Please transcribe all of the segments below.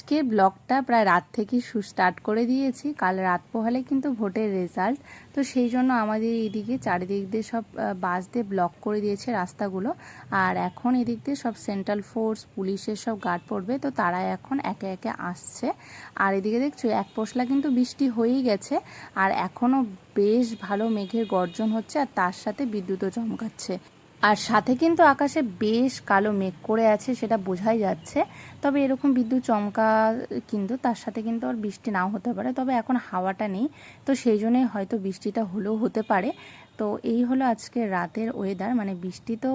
আজকের ব্লগটা প্রায় রাত থেকেই স্টার্ট করে দিয়েছি। কাল রাত পোহালে কিন্তু ভোটের রেজাল্ট, তো সেই জন্য আমাদের এদিকে চারিদিক দিয়ে সব বাস দিয়ে ব্লক করে দিয়েছে রাস্তাগুলো। আর এখন এদিক দিয়ে সব সেন্ট্রাল ফোর্স পুলিশের সব গার্ড পড়বে, তো তারা এখন একে একে আসছে। আর এদিকে দেখছো এক পশলা কিন্তু বৃষ্টি হয়েই গেছে, আর এখনও বেশ ভালো মেঘের গর্জন হচ্ছে, আর তার সাথে বিদ্যুৎও চমকাচ্ছে। আর সাথে কিন্তু আকাশে বেশ কালো মেঘ করে আছে, সেটা বোঝাই যাচ্ছে। তবে এরকম বিদ্যুৎ চমকা কিন্তু তার সাথে কিন্তু আর বৃষ্টি নাও হতে পারে, তবে এখন হাওয়াটা নেই, তো সেই জন্যই হয়তো বৃষ্টিটা হলেও হতে পারে। তো এই হলো আজকে রাতের ওয়েদার, মানে বৃষ্টি তো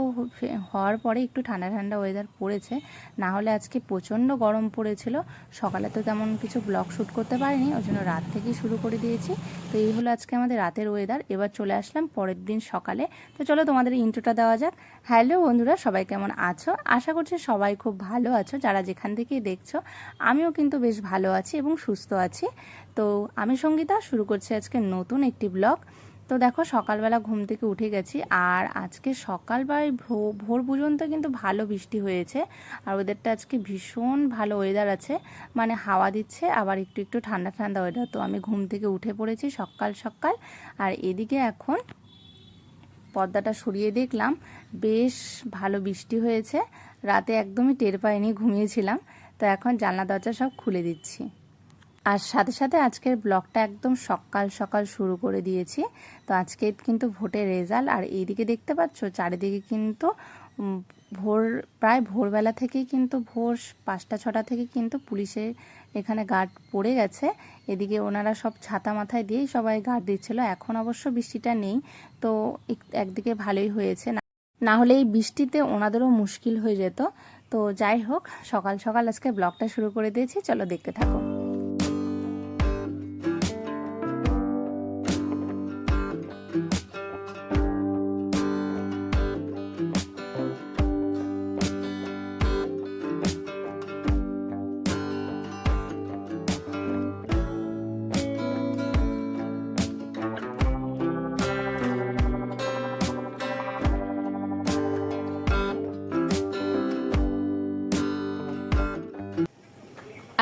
হওয়ার পরে একটু ঠান্ডা ঠান্ডা ওয়েদার পড়েছে, না হলে আজকে প্রচণ্ড গরম পড়েছিল। সকালে তো তেমন কিছু ব্লগ শ্যুট করতে পারিনি, ওই জন্য রাত থেকেই শুরু করে দিয়েছি। তো এই হলো আজকে আমাদের রাতের ওয়েদার। এবার চলে আসলাম পরের দিন সকালে। তো চলো তোমাদের ইন্ট্রোটা দেওয়া যাক। হ্যালো বন্ধুরা, সবাই কেমন আছো? আশা করছি সবাই খুব ভালো আছো, যারা যেখান থেকেই দেখছো। আমিও কিন্তু বেশ ভালো আছি এবং সুস্থ আছি। তো আমি সঙ্গীতা, শুরু করছি আজকে নতুন একটি ব্লগ। তো দেখো সকালবেলা ঘুম থেকে উঠে গেছি, আর আজকে সকালবেলায় ভোর পর্যন্ত কিন্তু ভালো বৃষ্টি হয়েছে। আর ওয়েদারটা আজকে ভীষণ ভালো ওয়েদার আছে, মানে হাওয়া দিচ্ছে, আবার একটু একটু ঠান্ডা ঠান্ডা ওয়েদার। তো আমি ঘুম থেকে উঠে পড়েছি সকাল সকাল, আর এদিকে এখন পর্দাটা সরিয়ে দেখলাম বেশ ভালো বৃষ্টি হয়েছে। রাতে একদমই টের পাইনি, ঘুমিয়েছিলাম। তো এখন জানলা দরজা সব খুলে দিচ্ছি। আর সাথে সাথে আজকের ব্লগটা একদম সকাল সকাল শুরু করে দিয়েছি। তো আজকে কিন্তু ভোটের রেজাল্ট, আর এইদিকে দেখতে পাচ্ছ চারিদিকে কিন্তু প্রায় ভোরবেলা থেকেই কিন্তু ভোর 5টা-6টা থেকে কিন্তু পুলিশের এখানে গার্ড পড়ে গেছে। এদিকে ওনারা সব ছাতা মাথায় দিয়েই সবাই গার্ড দিচ্ছিল। এখন অবশ্য বৃষ্টিটা নেই, তো একদিকে ভালোই হয়েছে, না হলে এই বৃষ্টিতে ওনাদেরও মুশকিল হয়ে যেত। তো যাই হোক, সকাল সকাল আজকে ব্লগটা শুরু করে দিয়েছি, চলো দেখতে থাকো।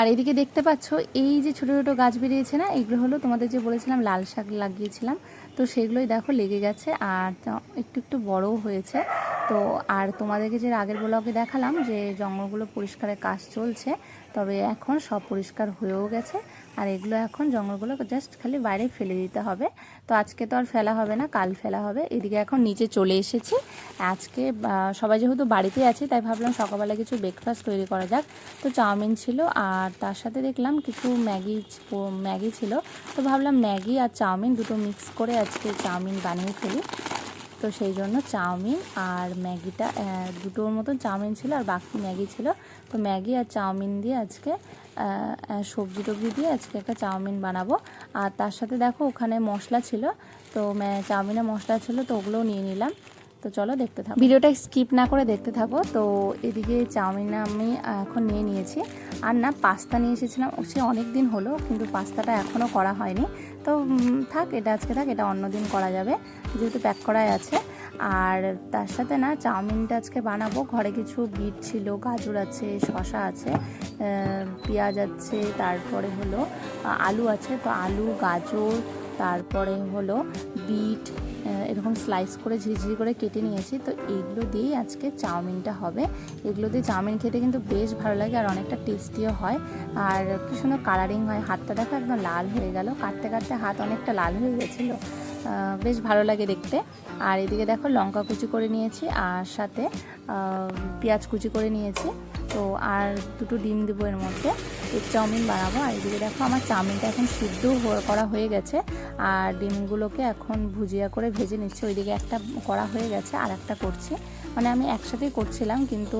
আর এদিকে দেখতে পাচ্ছ এই যে ছোটো ছোটো গাছ বেরিয়েছে না, এগুলো হলো তোমাদের যে বলেছিলাম লাল শাক লাগিয়েছিলাম, তো সেগুলোই দেখো লেগে গেছে, আর একটু একটু বড়ও হয়েছে। তো আর তোমাদেরকে যে আগের ব্লগে দেখালাম যে জঙ্গলগুলো পরিষ্কারের কাজ চলছে, তবে এখন সব পরিষ্কার হয়েও গেছে। আর এগুলো এখন জঙ্গলগুলো জাস্ট খালি বাইরে ফেলে দিতে হবে। তো আজকে তো আর ফেলা হবে না, কাল ফেলা হবে। এদিকে এখন নিচে চলে এসেছি। আজকে সবাই যেহেতু বাড়িতে আছি, তাই ভাবলাম সকালবেলা কিছু ব্রেকফাস্ট তৈরি করা যাক। তো চাউমিন ছিল, আর তার সাথে দেখলাম কিছু ম্যাগি ছিল। তো ভাবলাম ম্যাগি আর চাউমিন দুটো মিক্স করে আজকে চাউমিন বানিয়ে ফেলি। তো সেই জন্য চাউমিন আর ম্যাগিটা দুটোর মতন চাউমিন ছিল, আর বাকি ম্যাগি ছিল। তো ম্যাগি আর চাউমিন দিয়ে আজকে সবজি টবজি দিয়ে আজকে একটা চাউমিন বানাবো। আর তার সাথে দেখো ওখানে মশলা ছিল, তো চাউমিনে মশলা ছিল, তো ওগুলোও নিয়ে নিলাম। তো চলো দেখতে থাকো, ভিডিওটা স্কিপ না করে দেখতে থাকো। তো এদিকে চাউমিন আমি এখন নিয়ে নিয়েছি, আর না পাস্তা নিয়ে এসেছিলাম, সে অনেক দিন হলো, কিন্তু পাস্তাটা এখনও করা হয়নি। তো থাক, এটা আজকে থাক, এটা অন্য দিন করা যাবে, যেহেতু প্যাক করাই আছে। আর তার সাথে না চাউমিনটা আজকে বানাবো। ঘরে কিছু বিট ছিল, গাজর আছে, শসা আছে, পেঁয়াজ আছে, তারপরে হলো আলু আছে। তো আলু, গাজর, তারপরে হলো বিট, এরকম স্লাইস করে ঝিরিঝিরি করে কেটে নিয়েছি। তো এইগুলো দিয়েই আজকে চাউমিনটা হবে। এগুলো দিয়ে চাউমিন খেতে কিন্তু বেশ ভালো লাগে, আর অনেকটা টেস্টিও হয়, আর কি সুন্দর কালারিং হয়। হাতটা দেখো একদম লাল হয়ে গেল, কাটতে কাটতে হাত অনেকটা লাল হয়ে গেছিলো, বেশ ভালো লাগে দেখতে। আর এদিকে দেখো লঙ্কা কুচি করে নিয়েছি, আর সাথে পেঁয়াজ কুচি করে নিয়েছি। তো আর দুটো ডিম দেবো এর মধ্যে, এগ চাউমিন বানাবো। আর এদিকে দেখো আমার চাউমিনটা এখন সিদ্ধ করা হয়ে গেছে, আর ডিমগুলোকে এখন ভুজিয়া করে ভেজে নিচ্ছি। ওইদিকে একটা করা হয়ে গেছে, আর একটা করছি, মানে আমি একসাথেই করছিলাম, কিন্তু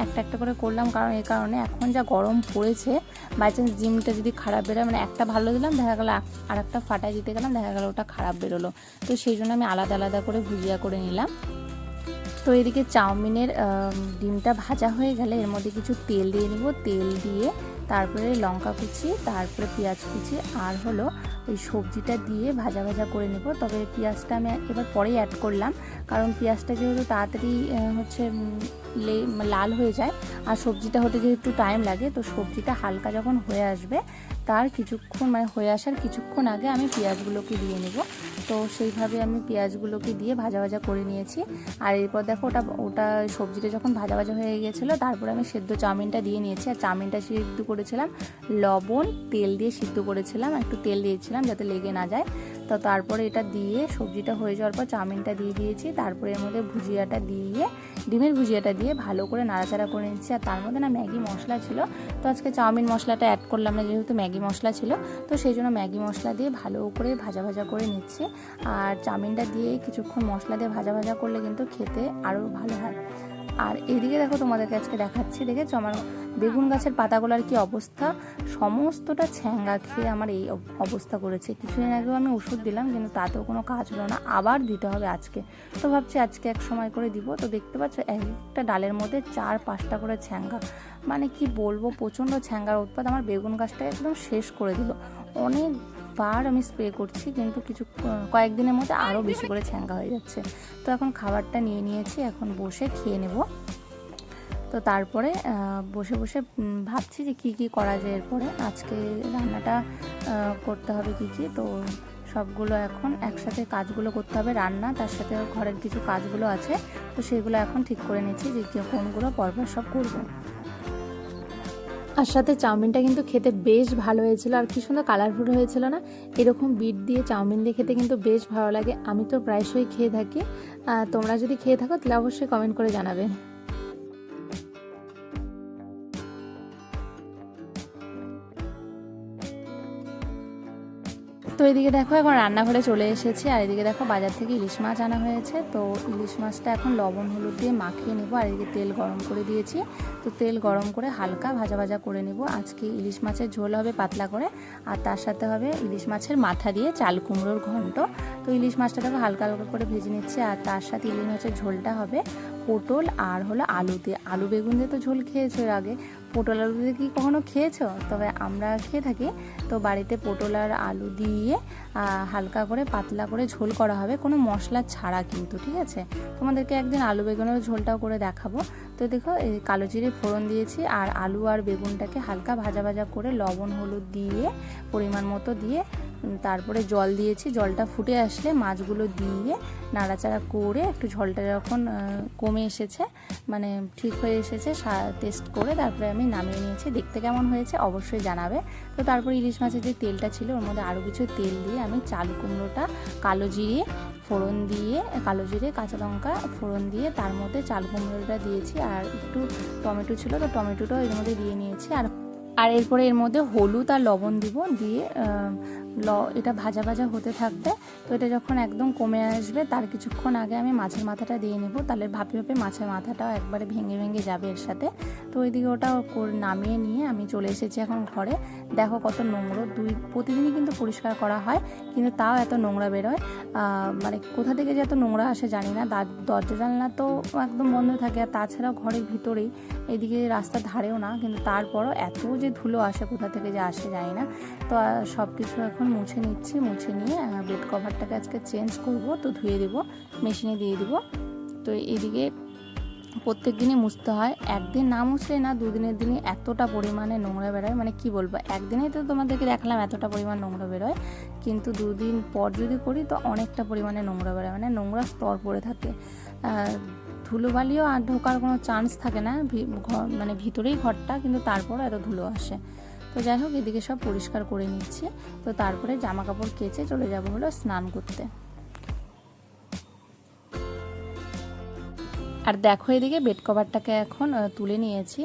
একটা একটা করে করলাম, কারণ এই কারণে এখন যা গরম পড়েছে, বাই চান্স ডিমটা যদি খারাপ বেরোয়, মানে একটা ভালো দিলাম, দেখা গেলো আর একটা ফাটাই দিতে গেলাম, দেখা গেলো ওটা খারাপ বেরোলো। তো সেই জন্য আমি আলাদা আলাদা করে ভুজিয়া করে নিলাম। তো এদিকে চাউমিনের ডিমটা ভাজা হয়ে গেলে এর মধ্যে কিছু তেল দিয়ে নিব। তেল দিয়ে তারপরে লঙ্কা কুচি, তারপরে পেঁয়াজ কুচি, আর হলো ওই সবজিটা দিয়ে ভাজা ভাজা করে নেব। তবে পেঁয়াজটা আমি এবার পরেই অ্যাড করলাম, কারণ পেঁয়াজটা যেহেতু তাড়াতাড়ি হচ্ছে লাল হয়ে যায়, আর সবজিটা হতে যেহেতু একটু টাইম লাগে, তো সবজিটা হালকা যখন হয়ে আসবে তার কিছুক্ষণ মানে হয়ে আসার কিছুক্ষণ আগে আমি পেঁয়াজগুলোকে দিয়ে নেব। তো সেইভাবে আমি পেঁয়াজগুলোকে দিয়ে ভাজা ভাজা করে নিয়েছি। আর এরপর দেখো ওটা সবজিটা যখন ভাজা ভাজা হয়ে গিয়েছিলো, তারপরে আমি সেদ্ধ চাউমিনটা দিয়ে নিয়েছি। আর চাউমিনটা সিদ্ধ করেছিলাম লবণ তেল দিয়ে সিদ্ধ করেছিলাম, একটু তেল দিয়েছিলাম যাতে লেগে না যায়। তো তারপরে এটা দিয়ে সবজিটা হয়ে যাওয়ার পর চাউমিনটা দিয়ে দিয়েছি। তারপরে এর মধ্যে ভুজিয়াটা দিয়ে, ডিমের ভুজিয়াটা দিয়ে ভালো করে নাড়াচাড়া করে নিচ্ছি। আর তার মধ্যে না ম্যাগি মশলা ছিল, তো আজকে চাউমিন মশলাটা অ্যাড করলাম না, যেহেতু ম্যাগি মশলা ছিল, তো সেই জন্য ম্যাগি মশলা দিয়ে ভালো করে ভাজা ভাজা করে নিচ্ছি। আর চাউমিনটা দিয়ে কিছুক্ষণ মশলা দিয়ে ভাজা ভাজা করলে কিন্তু খেতে আরও ভালো হয়। আর এদিকে দেখো তোমাদেরকে আজকে দেখাচ্ছি, দেখেছো আমার বেগুন গাছের পাতাগুলোর কি অবস্থা, সমস্তটা ছ্যাঙ্গা খেয়ে আমার এই অবস্থা করেছে। কিছুদিন আগেও আমি ওষুধ দিলাম, কিন্তু তাতেও কোনো কাজ হলো না, আবার দিতে হবে আজকে। তো ভাবছি আজকে এক সময় করে দিব। তো দেখতে পাচ্ছ একটা ডালের মধ্যে 4-5টা করে ছ্যাঙ্গা, মানে কি বলবো, প্রচণ্ড ছ্যাঙ্গার উৎপাত। আমার বেগুন গাছটা একদম শেষ করে দিল। অনেকবার আমি স্প্রে করছি, কিন্তু কয়েকদিনের মধ্যে আরও বেশি করে ছ্যাঙ্গা হয়ে যাচ্ছে। তো এখন খাবারটা নিয়ে নিয়েছি, এখন বসে খেয়ে নেব। তো তারপরে বসে বসে ভাবছি যে কী কী করা যায় এরপরে, আজকে রান্নাটা করতে হবে কী কী। তো সবগুলো এখন একসাথে কাজগুলো করতে হবে, রান্না তার সাথে ঘরের কিছু কাজগুলো আছে, তো সেগুলো এখন ঠিক করে নিচ্ছি যে কোনগুলো পরপর সব করবো। আর সাথে চাউমিনটা কিন্তু খেতে বেশ ভালো হয়েছিল, আর কি সুন্দর কালারফুল হয়েছিল না। এরকম বিট দিয়ে চাউমিন দিয়ে খেতে কিন্তু বেশ ভালো লাগে, আমি তো প্রায়শই খেয়ে থাকি। তোমরা যদি খেয়ে থাকো তাহলে অবশ্যই কমেন্ট করে জানাবে। তো এদিকে দেখো এখন রান্নাঘরে চলে এসেছি, আর এদিকে দেখো বাজার থেকে ইলিশ মাছ আনা হয়েছে। তো ইলিশ মাছটা এখন লবণ হলুদ দিয়ে মাখিয়ে নেবো। আর এদিকে তেল গরম করে দিয়েছি, তো তেল গরম করে হালকা ভাজা ভাজা করে নেব। আজকে ইলিশ মাছের ঝোল হবে পাতলা করে, আর তার সাথে হবে ইলিশ মাছের মাথা দিয়ে চাল কুমড়োর ঘন্ট। তো ইলিশ মাছটাকে হালকা হালকা করে ভেজে নিচ্ছি। আর তার সাথে ইলিশ মাছের ঝোলটা হবে পটল আর হলো আলু দিয়ে। আলু বেগুন দিয়ে তো ঝোল খেয়েছো এর আগে, পটল আলু দিয়ে কি কখনো খেয়েছো? তবে আমরা খেয়ে থাকি। তো বাড়িতে পটল আর আলু দিয়ে হালকা করে পাতলা করে ঝোল করা হবে, কোনো মশলা ছাড়া কিন্তু, ঠিক আছে? তোমাদেরকে একদিন আলু বেগুনের ঝোলটাও করে দেখাবো। তো দেখো এই কালো জিরে ফোড়ন দিয়েছি, আর আলু আর বেগুনটাকে হালকা ভাজা ভাজা করে লবণ হলুদ দিয়ে পরিমাণ মতো দিয়ে তারপরে জল দিয়েছি। জলটা ফুটে আসলে মাছগুলো দিয়ে নাড়াচাড়া করে একটু ঝোলটা যখন কমে এসেছে, মানে ঠিক হয়ে এসেছে, টেস্ট করে তারপরে আমি নামিয়ে নিয়েছি। দেখতে কেমন হয়েছে অবশ্যই জানাবে। তো তারপর ইলিশ মাছের যে তেলটা ছিল ওর মধ্যে আরও কিছু তেল দিয়ে আমি চাল কুমড়োটা কালো জিরে ফোড়ন দিয়ে, কালো জিরে কাঁচা লঙ্কা ফোড়ন দিয়ে তার মধ্যে চাল কুমড়োটা দিয়েছি। আর একটু টমেটো ছিল, তো টমেটোটাও এর মধ্যে দিয়ে নিয়েছি। আর এরপরে এর মধ্যে হলুদ আর লবণ দিব, দিয়ে এটা ভাজা ভাজা হতে থাকবে। তো এটা যখন একদম কমে আসবে তার কিছুক্ষণ আগে আমি মাছের মাথাটা দিয়ে নেব, তাহলে ভাপে ভাপে মাছের মাথাটাও একবারে ভেঙে ভেঙে যাবে এর সাথে। তো ওইদিকে ওটা নামিয়ে নিয়ে আমি চলে এসেছি এখন ঘরে। দেখো কত নোংরা, প্রতিদিনই কিন্তু পরিষ্কার করা হয়, কিন্তু তাও এত নোংরা বেরোয়। মানে কোথা থেকে যে এত নোংরা আসে জানি না। দরজা জানলা তো একদম বন্ধ থাকে, আর তাছাড়াও ঘরের ভিতরেই, এদিকে রাস্তার ধারেও না, কিন্তু তারপরও এত যে ধুলো আসে কোথা থেকে যে আসে জানি না। তো সব কিছু এখন মুছে নিচ্ছি, মুছে নিয়ে বেড কভারটাকে আজকে চেঞ্জ করব, তো ধুয়ে দেবো, মেশিনে দিয়ে দেবো। তো এদিকে প্রত্যেক দিনই মুছতে হয়, একদিন না মুছলে না দুদিনের দিনই এতটা পরিমাণে নোংরা বেরোয়, মানে কি বলবো, একদিনেই তো তোমাদেরকে দেখালাম এতটা পরিমাণ নোংরা বেরোয়, কিন্তু দুদিন পর যদি করি তো অনেকটা পরিমাণে নোংরা বেরোয়, মানে নোংরা স্তর পড়ে থাকে। ধুলোবালিও আর ঢোকার কোনো চান্স থাকে না, মানে ভিতরেই ঘরটা, কিন্তু তারপরও এত ধুলো আসে। তো যাই হোক এদিকে সব পরিষ্কার করে নিচ্ছি। তো তারপরে জামা কাপড় কেচে চলে যাব হলো স্নান করতে। আর দেখো এদিকে বেড কভারটাকে এখন তুলে নিয়েছি।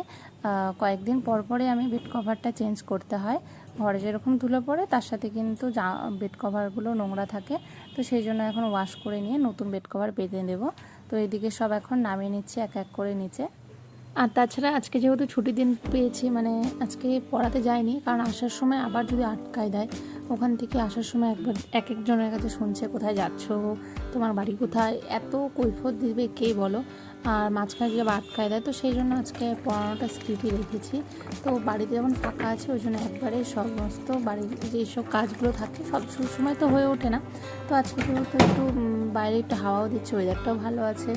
কয়েকদিন পর পরে আমি বেড কভারটা চেঞ্জ করতে হয়, ঘরে যেরকম ধুলো পড়ে তার সাথে কিন্তু বেড কভারগুলো নোংরা থাকে, তো সেই জন্য এখন ওয়াশ করে নিয়ে নতুন বেড কভার বেঁধে দেবো। তো এদিকে সব এখন নামিয়ে নিচ্ছি এক এক করে নিচে। আর তাছাড়া আজকে যেহেতু ছুটির দিন পেয়েছি, মানে আজকে পড়াতে যাইনি, কারণ আসার সময় আবার যদি আটকায় দেয়, ওখান থেকে আসার সময় একবার এক একজনের কাছে শুনছে কোথায় যাচ্ছ, তোমার বাড়ি কোথায়, এত কৈফিয়ত দিবে কে বলো। আর মাঝখানে যে আটকায় দেয়, তো সেই জন্য আজকে পড়ানোটা স্কিপই রেখেছি। তো বাড়িতে যেমন ফাঁকা আছে ওই জন্য একবারে সমস্ত বাড়ির যেসব কাজগুলো থাকে সব সময় তো হয়ে ওঠে না। তো আজকে যেহেতু একটু বাইরে একটু হাওয়াও দিচ্ছে, ওয়েদারটাও ভালো আছে,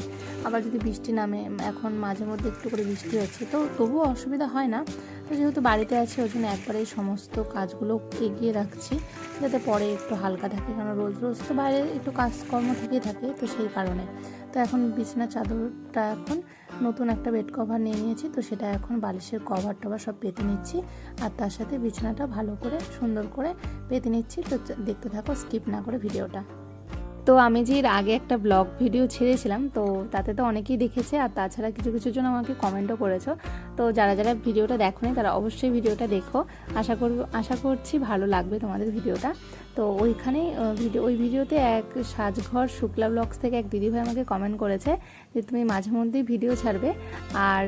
আবার যদি বৃষ্টি নামে, এখন মাঝে মধ্যে একটু করে বৃষ্টি হচ্ছে, তো তবুও অসুবিধা হয় না। তো যেহেতু বাড়িতে আছে ওই জন্য একবারে সমস্ত কাজগুলো এগিয়ে রাখছি যাতে পরে একটু হালকা থাকে, কারণ রোজ রোজ তো বাইরে একটু কাজকর্ম থেকেই থাকে, তো সেই কারণে। তো এখন বিছানা চাদরটা এখন নতুন একটা বেড কভার নিয়ে নিয়েছি, তো সেটা এখন বালিশের কভার টভার সব পেতে নিচ্ছি, আর তার সাথে বিছানাটা ভালো করে সুন্দর করে পেতে নিচ্ছি। তো দেখতে থাকো, স্কিপ না করে ভিডিওটা। তো আমি যে এর আগে একটা ব্লগ ভিডিও ছেড়েছিলাম, তো তাতে তো অনেকেই দেখেছে, আর তাছাড়া কিছু কিছু জন আমাকে কমেন্টও করেছো। তো যারা যারা ভিডিওটা দেখোনি তারা অবশ্যই ভিডিওটা দেখো, আশা করছি ভালো লাগবে তোমাদের ভিডিওটা। তো ওইখানে ওই ভিডিওতে এক সাজঘর শুক্লা ব্লগস থেকে এক দিদিভাই আমাকে কমেন্ট করেছে যে তুমি মাঝে মধ্যেই ভিডিও ছাড়বে, আর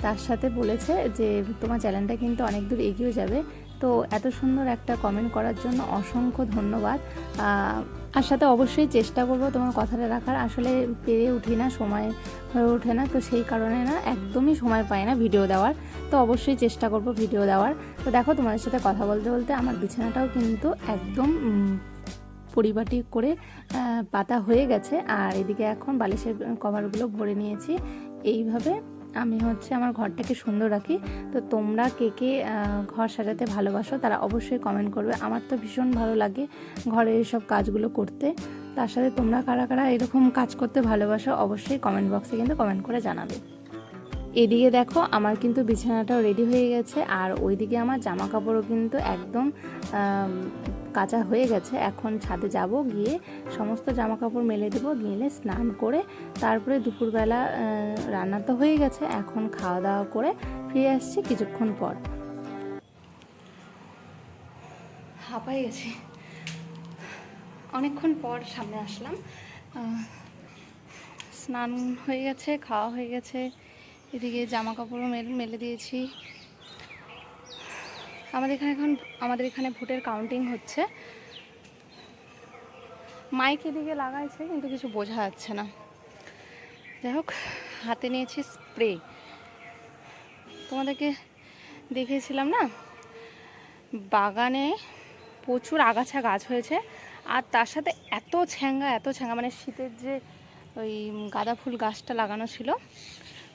তার সাথে বলেছে যে তোমার চ্যানেলটা কিন্তু অনেক দূর এগিয়ে যাবে। তো এত সুন্দর একটা কমেন্ট করার জন্য অসংখ্য ধন্যবাদ। আর সাথে অবশ্যই চেষ্টা করবো তোমার কথাটা রাখার, আসলে পেরে উঠি না, সময় হয়ে ওঠে না, তো সেই কারণে না একদমই সময় পাই না ভিডিও দেওয়ার। তো অবশ্যই চেষ্টা করব ভিডিও দেওয়ার। তো দেখো তোমাদের সাথে কথা বলতে বলতে আমার বিছানাটাও কিন্তু একদম পরিপাটি করে পাতা হয়ে গেছে, আর এদিকে এখন বালিশের কভারগুলো ভরে নিয়েছি। এইভাবে আমি আমার ঘরটাকে সুন্দর রাখি। তো তোমরা কে কে ঘর সাজাতে ভালোবাসো তারা অবশ্যই কমেন্ট করবে। আমার তো ভীষণ ভালো লাগে ঘরের এসব কাজগুলো করতে। তার সাথে তোমরা কারা কারা এরকম কাজ করতে ভালোবাসো অবশ্যই কমেন্ট বক্সে কিন্তু কমেন্ট করে জানাবে। এদিকে দেখো আমার কিন্তু বিছানাটাও রেডি হয়ে গেছে, আর ওইদিকে আমার জামা কাপড়ও কিন্তু একদম কাঁচা হয়ে গেছে। এখন ছাদে যাব, গিয়ে সমস্ত জামা কাপড় মেলে দেবো, গেলে স্নান করে তারপরে দুপুরবেলা রান্না তো হয়ে গেছে, এখন খাওয়া দাওয়া করে ফিরে আসছি কিছুক্ষণ পর। হাঁপাই গেছি, অনেকক্ষণ পর সামনে আসলাম। স্নান হয়ে গেছে, খাওয়া হয়ে গেছে, এদিকে জামা কাপড়ও মেলে দিয়েছি। আমাদের এখানে ভোটের কাউন্টিং হচ্ছে। মাইক এদিকে লাগাইছে কিন্তু কিছু বোঝা যাচ্ছে না। যাই হোক, হাতে নিয়েছি স্প্রে। তোমাদেরকে দেখিয়েছিলাম না বাগানে প্রচুর আগাছা গাছ হয়েছে, আর তার সাথে এত ছ্যাঙ্গা, মানে শীতের যে ওই গাঁদা ফুল গাছটা লাগানো ছিল,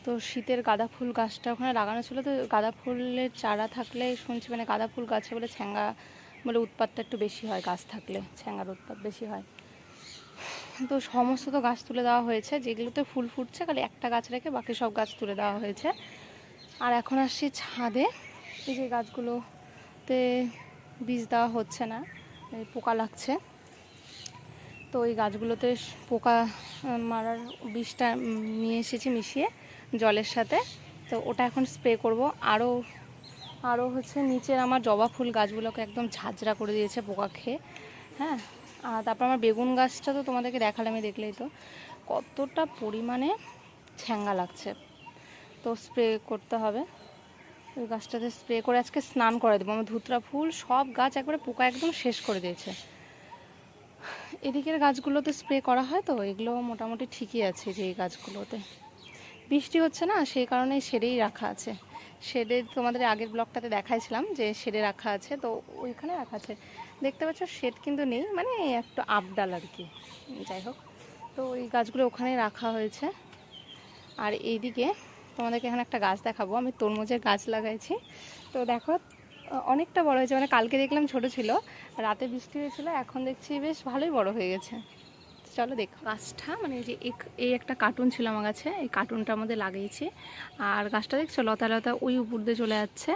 তো শীতের গাঁদা ফুল গাছটা ওখানে লাগানো ছিল। তো গাঁদা ফুলের চারা থাকলে শুনছি মানে গাঁদা ফুল গাছে বলে ছ্যাঙ্গা বলে উৎপাতটা একটু বেশি হয়, গাছ থাকলে ছ্যাঙ্গার উৎপাত বেশি হয়। তো সমস্ত তো গাছ তুলে দেওয়া হয়েছে, যেগুলোতে ফুল ফুটছে খালি একটা গাছ রেখে বাকি সব গাছ তুলে দেওয়া হয়েছে। আর এখন আসছি ছাদে, এই যে গাছগুলোতে বীজ দেওয়া হচ্ছে না, পোকা লাগছে, তো ওই গাছগুলোতে পোকা মারার বিষটা নিয়ে এসেছি মিশিয়ে জলের সাথে, তো ওটা এখন স্প্রে করব। আরও নিচের আমার জবা ফুল গাছগুলোকে একদম ঝাঁঝরা করে দিয়েছে পোকা খেয়ে। হ্যাঁ, আর তারপর আমার বেগুন গাছটা তো তোমাদেরকে দেখালাম, আমি দেখলেই তো কতটা পরিমাণে ছ্যাঙ্গা লাগছে, তো স্প্রে করতে হবে। ওই গাছটাতে স্প্রে করে আজকে স্নান করে দেবো। আমার ধুতরা ফুল সব গাছ একবারে পোকা একদম শেষ করে দিয়েছে। এদিকের গাছগুলোতে স্প্রে করা হয়, তো এগুলো মোটামুটি ঠিকই আছে। যে এই গাছগুলোতে বৃষ্টি হচ্ছে না সেই কারণে শেডেই রাখা আছে। শেডে তোমাদের আগের ব্লগটাতে দেখাইছিলাম যে শেডে রাখা আছে, তো ওইখানে রাখা আছে। দেখতে পাচ্ছ শেড কিন্তু নেই, মানে একটু আপডাল আর কি। যাই হোক, তো ওই গাছগুলো ওখানে রাখা হয়েছে। আর এইদিকে তোমাদেরকে এখানে একটা গাছ দেখাবো, আমি তরমুজের গাছ লাগাইছি। তো দেখো অনেকটা বড় হয়েছে, মানে কালকে দেখলাম ছোট ছিল, রাতে বৃষ্টি হয়েছিল, এখন দেখছি বেশ ভালোই বড় হয়ে গেছে। চলো দেখো গাছটা, মানে যে এই একটা কার্টুন ছিল আমার কাছে, এই কার্টুনটার মধ্যে লাগিয়েছি। আর গাছটা দেখছো লতা লতা ওই উপর দিয়ে চলে যাচ্ছে।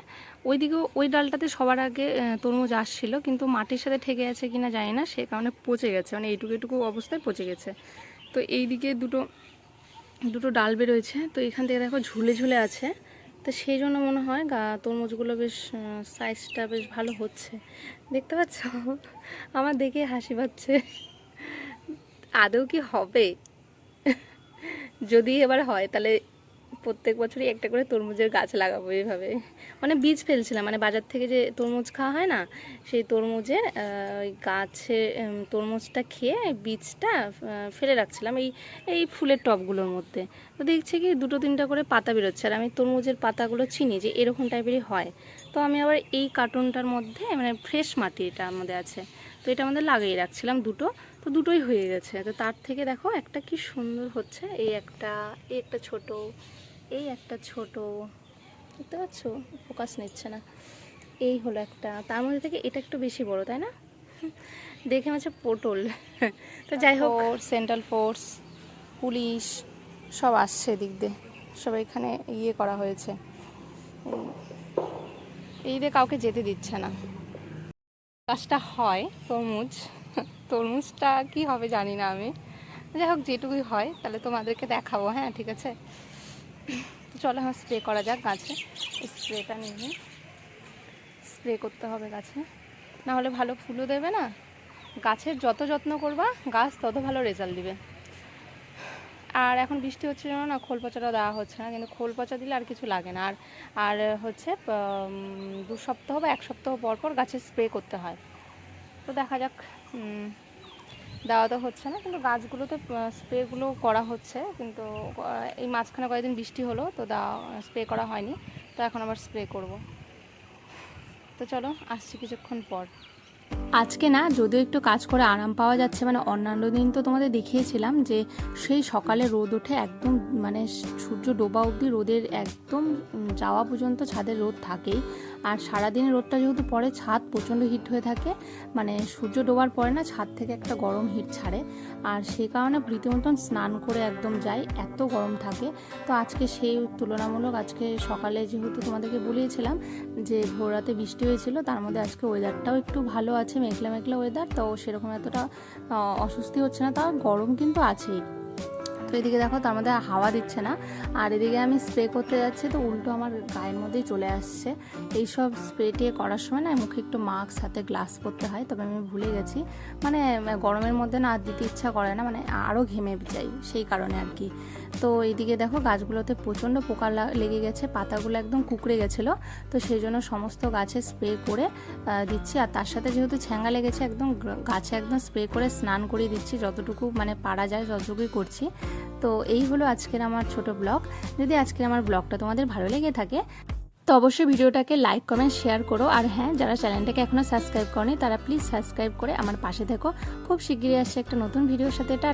ওইদিকেও ওই ডালটাতে সবার আগে তরমুজ আসছিল, কিন্তু মাটির সাথে ঠেকে আছে কিনা জানি না, সে কারণে পচে গেছে, মানে এইটুকু অবস্থায় পচে গেছে। তো এই দিকে দুটো ডাল বেরোয়েছে, তো এখান থেকে দেখো ঝুলে ঝুলে আছে, তো সেই জন্য মনে হয় তরমুজগুলো বেশ সাইজটা বেশ ভালো হচ্ছে। দেখতে পাচ্ছ, আমার দেখে হাসি পাচ্ছে। আদৌ কি হবে? যদি এবার হয় তাহলে প্রত্যেক বছরই একটা করে তরমুজের গাছ লাগাবো এইভাবে। মানে বীজ ফেলছিলাম, মানে বাজার থেকে যে তরমুজ খাওয়া হয় না, সেই তরমুজের ওই গাছের তরমুজটা খেয়ে বীজটা ফেলে রাখছিলাম এই এই ফুলের টবগুলোর মধ্যে। তো দেখছি কি 2-3টা করে পাতা বেরোচ্ছে, আর আমি তরমুজের পাতাগুলো চিনি যে এরকম টাইপেরই হয়। তো আমি আবার এই কার্টুনটার মধ্যে মানে ফ্রেশ মাটি এটা আমাদের আছে, তো এটা আমাদের লাগিয়ে রাখছিলাম দুটো, তো দুটোই হয়ে গেছে। তো তার থেকে দেখো একটা কি সুন্দর হচ্ছে, এই একটা ছোট, এই একটা ছোট, দেখতে পাচ্ছ, ফোকাস নিচ্ছে না। এই হলো একটা, তার মধ্যে থেকে এটা একটু বেশি বড়, তাই না? দেখে মনে হচ্ছে পটল। তো যাই হোক, সেন্ট্রাল ফোর্স, পুলিশ সব আসছে এদিক দিয়ে, সব এখানে ইয়ে করা হয়েছে, এই দিয়ে কাউকে যেতে দিচ্ছে না। গাছটা হয় তরমুজটা কি হবে জানি না আমি, যাই হোক যেটুকুই হয় তাহলে তোমাদেরকে দেখাবো। হ্যাঁ ঠিক আছে, চলো আমার স্প্রে করা যাক গাছে। স্প্রেটা নিয়ে স্প্রে করতে হবে গাছে, না হলে ভালো ফুলও দেবে না। গাছের যত যত্ন করবা গাছ তত ভালো রেজাল্ট দিবে। আর এখন বৃষ্টি হচ্ছে জন্য না খোল পচাটা দেওয়া হচ্ছে না, কিন্তু খোল পচা দিলে আর কিছু লাগে না। আর হচ্ছে 2 সপ্তাহ বা 1 সপ্তাহ পর পর গাছে স্প্রে করতে হয়। তো দেখা যাক, দেওয়া তো হচ্ছে না, কিন্তু গাছগুলোতে স্প্রেগুলো করা হচ্ছে। কিন্তু এই মাঝখানে কয়েকদিন বৃষ্টি হলো, তো স্প্রে করা হয়নি, তো এখন আবার স্প্রে করব। তো চলো আসছি কিছুক্ষণ পর। আজকে না যদিও একটু কাজ করে আরাম পাওয়া যাচ্ছে, মানে অন্যান্য দিন তো তোমাদের দেখিয়েছিলাম যে সেই সকালে রোদ ওঠে একদম, মানে সূর্য ডোবা অবধি রোদের একদম যাওয়া পর্যন্ত ছাদের রোদ থাকেই। আর সারাদিন রোদটা যেহেতু পড়ে ছাদ প্রচণ্ড হিট হয়ে থাকে, মানে সূর্য ডোবার পরে না ছাদ থেকে একটা গরম হিট ছাড়ে, আর সেই কারণে রীতিমতন স্নান করে একদম যাই, এত গরম থাকে। তো আজকে সেই তুলনামূলক আজকে সকালে যেহেতু তোমাদেরকে বলেছিলাম যে ভোর রাতে বৃষ্টি হয়েছিল, তার মধ্যে আজকে ওয়েদারটাও একটু ভালো আছে, মেঘলা মেঘলা ওয়েদার, তো সেরকম এতটা অস্বস্তি হচ্ছে না, তাও গরম কিন্তু আছেই। তো এদিকে দেখো তার মধ্যে হাওয়া দিচ্ছে না, আর এদিকে আমি স্প্রে করতে যাচ্ছি তো উল্টো আমার গায়ের মধ্যেই চলে আসছে। এইসব স্প্রে করার সময় না মুখে একটু মাস্ক হাতে গ্লাভস পরতে হয়, তবে আমি ভুলে গেছি, মানে গরমের মধ্যে না দিতে ইচ্ছা করে না, মানে আরও ঘেমে যাই সেই কারণে আর কি। তো এইদিকে দেখো গাছগুলোতে প্রচণ্ড পোকা লেগে গেছে, পাতাগুলো একদম কুকড়ে গেছিলো, তো সেই জন্য সমস্ত গাছে স্প্রে করে দিচ্ছি। আর তার সাথে যেহেতু ছ্যাঙ্গা লেগেছে একদম গাছে একদম স্প্রে করে স্নান করিয়ে দিচ্ছি, যতটুকু মানে পারা যায় ততটুকুই করছি। তো এই হলো আজকের আমার ছোট ব্লগ। যদি আজকের আমার ব্লগটা তোমাদের ভালো লেগে থাকে তো অবশ্যই ভিডিওটাকে লাইক কমেন্ট শেয়ার করো। আর হ্যাঁ, যারা চ্যানেলটাকে এখনও সাবস্ক্রাইব করনি তারা প্লিজ সাবস্ক্রাইব করে আমার পাশে থেকো। খুব শিগগিরই আসছে একটা নতুন ভিডিওর সাথে।